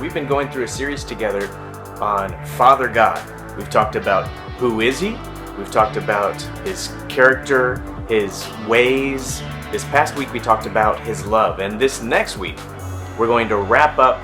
we've been going through a series together on Father God. We've talked about who is He, we've talked about His character, His ways. This past week we talked about His love, and this next week we're going to wrap up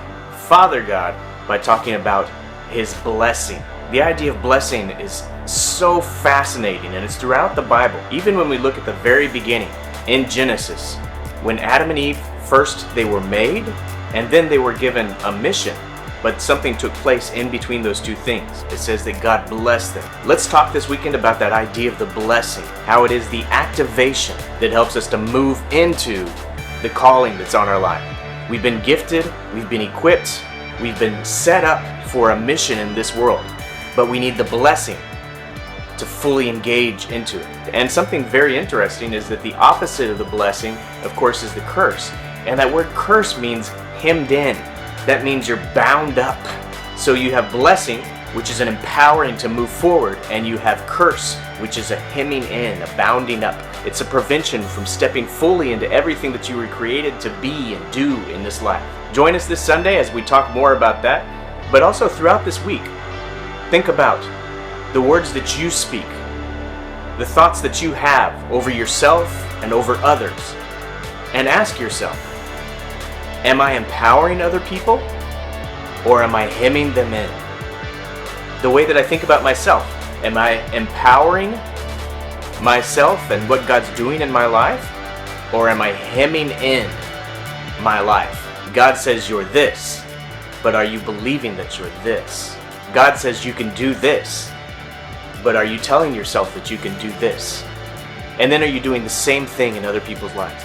Father God by talking about His blessing. The idea of blessing is so fascinating, and it's throughout the Bible. Even when we look at the very beginning, in Genesis, when Adam and Eve, first they were made, and then they were given a mission, but something took place in between those two things. It says that God blessed them. Let's talk this weekend about that idea of the blessing, how it is the activation that helps us to move into the calling that's on our life. We've been gifted, we've been equipped, we've been set up for a mission in this world, but we need the blessing to fully engage into it. And something very interesting is that the opposite of the blessing, of course, is the curse. And that word curse means hemmed in. That means you're bound up. So you have blessing, which is an empowering to move forward, and you have curse, which is a hemming in, a bounding up. It's a prevention from stepping fully into everything that you were created to be and do in this life. Join us this Sunday as we talk more about that, but also throughout this week, think about the words that you speak, the thoughts that you have over yourself and over others, and ask yourself, am I empowering other people, or am I hemming them in? The way that I think about myself, am I empowering myself and what God's doing in my life, or am I hemming in my life? God says you're this, but are you believing that you're this? God says you can do this, but are you telling yourself that you can do this? And then are you doing the same thing in other people's lives?